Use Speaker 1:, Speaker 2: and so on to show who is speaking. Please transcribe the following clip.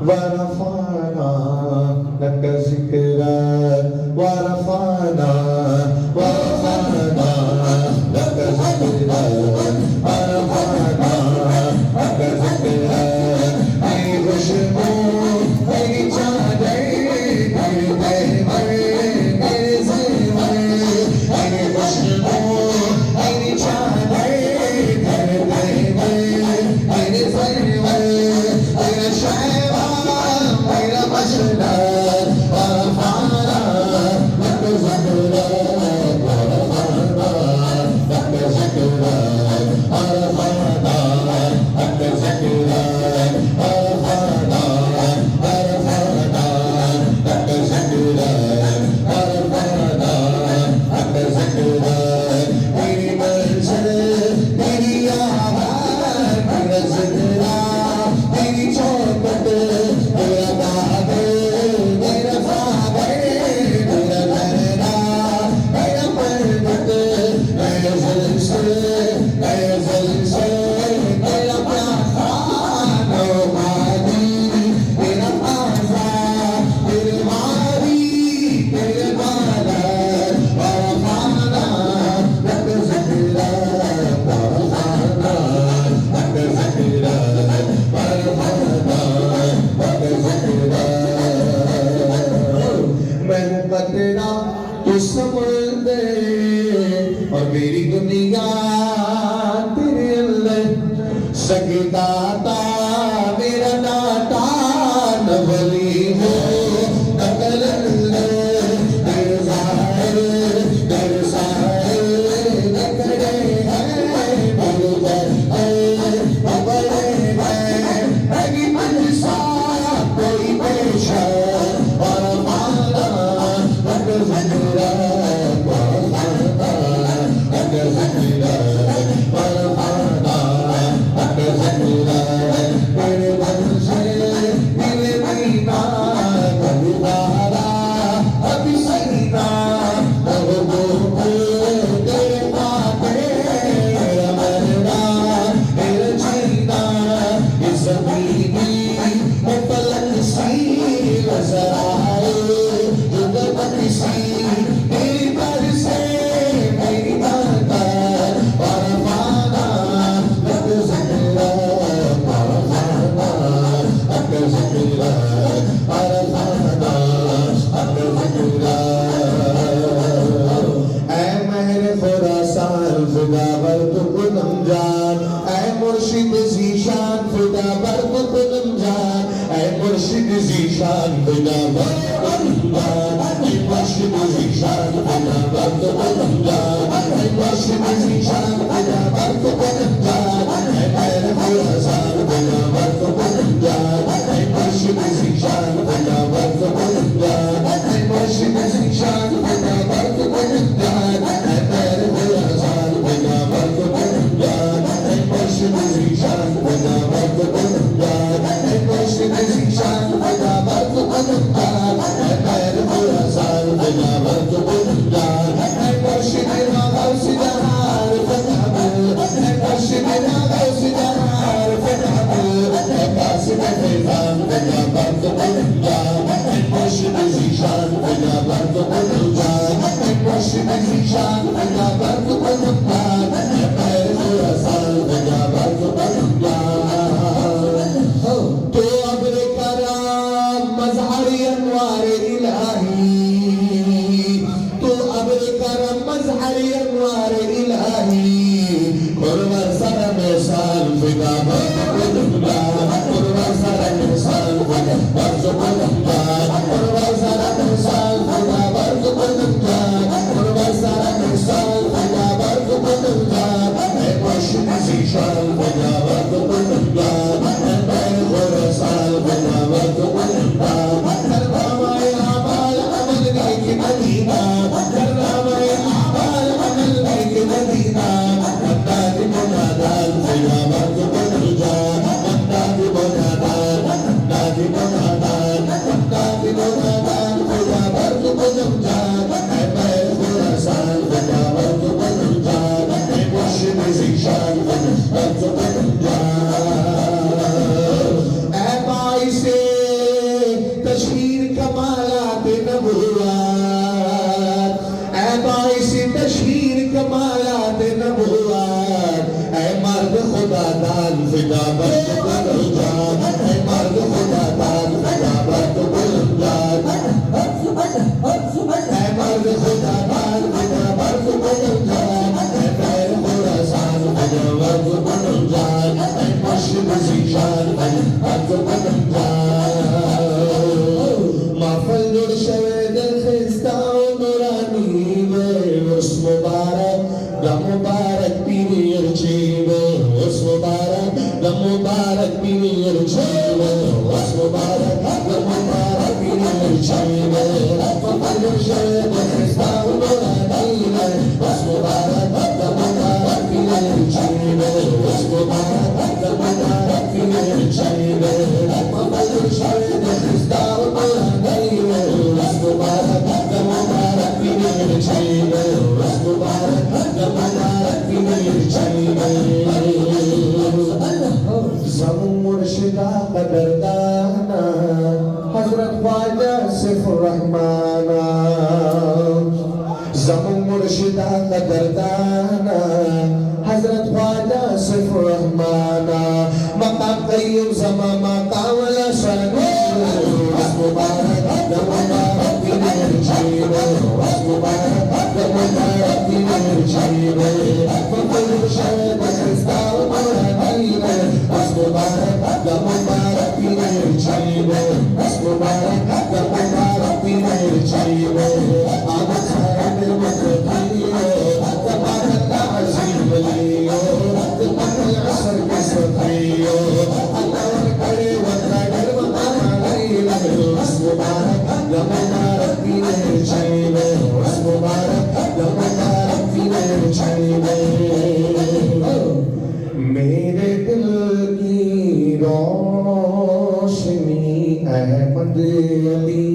Speaker 1: ورفعنا لك ذكرك ورفعنا ورفعنا لك ذكرك ورفعنا لك ذكرك मेरी खुशबू मेरी चादर मेरे तहवर मेरे ज़ेवर मेरी खुशबू मेरी चादर मेरे तहवर मेरे ज़ेवर मेरा शहवा मेरा मशरक़ वरफ़अना लक ज़िक्रक वरफ़अना लक ज़िक्रक वरफ़अना लक ज़िक्रक वरफ़अना वरफ़अना लक ज़िक्रक वरफ़अना लक ज़िक्रक मेरी मंज़िल मेरी आवाज़ मेरा ज़िक्रा मेरी चौखट मेरा काबिल मेरा फ़ाबिल मेरा लहरा मेरा पर्वत मेरा ज़लज़ल मेरा ज़लज़ल मेरा प्यासा नौमादी मेरा आज़ा मेरे वारी मेरे वाला वरफ़अना लक ज़िक्रक वरफ़अना लक ज़िक्रक वरफ़अना लक ज़िक्रक मैं हूँ कतरा तू समंदर और मेरी दुनिया तेरे अल्लाह सगदाता मेरा नाता न वली हो न कलंदर तेरे ज़ाहिर तेरे साहिर न करे है मेरे दर बड़े हैं लगी मुझसा कोई पेशा वरफ़अना लक ज़िक्रक वरफ़अना लक ज़िक्रक वरफ़अना लक ज़िक्रक मेरे मंज़िल मेरे मीना कभी तारा कभी सीना कब तेरे पाते मेरा मरना मेरा जीना इस ज़मीनी मुतलक सी नज़र आए जुगत सी मेरी बरसे मेरी ताकत वरफ़अना लक ज़िक्रक वरफ़अना लक ज़िक्रक वरफ़अना लक ज़िक्रक ऐ महर खुरासान फ़िदा बर तू कुनम जान ऐ मुर्शिद ज़ीशान फ़िदा बर तू कुनम जान ऐ मुर्शिद ज़ीशान फ़िदा बर तू कुनम जान ऐ मुर्शिद ज़ीशान फ़िदा बर तू कुनम जान ऐ मुर्शिद ज़ीशान फ़िदा बर तू कुनम जान ऐ महर खुरासान फ़िदा बर तू कुनम जान ऐ मुर्शिद ज़ीशान फ़िदा बर तू कुनम जान ऐ मुर्शिद ज़ीशान फ़िदा बर तू कुनम जान ऐ महर खुरासान फ़िदा बर तू कुनम जान ऐ मुर्शिद ज़ीशान फ़िदा बर तू कुनम जान ऐ मुर्शिद ज़ीशान फ़िदा बर तू कुनम जान ऐ महर खुरासान फ़िदा बर तू कुनम जान ऐ मुर्शिद गौस जहान फ़िदा बर ऐ दर्दाना हजरत ख्वाजा सिफुर रहमाना ज़मू मुर्शिदा का दर्दाना हजरत ख्वाजा सिफुर रहमाना मकाम कय्यूम ज़मा मकाम वाला शानी मुबारक मुबारक पीर जीवो मुबारक मुबारक पीर जीवो मुर्शिद क्रिस्ताल मदीना मुबारक मुबारक पीर जीवो मुबारक मुबारक पीर जीवो आमद साहिब मुतकीयो तबारक अज़ीम वलियो तबारक असर के सफियो अल्लाह करे वक़दर मुबारक मुबारक पीर जीवो मुबारक मुबारक पीर जीवो मेरे दिल की रोशनी अहमद अली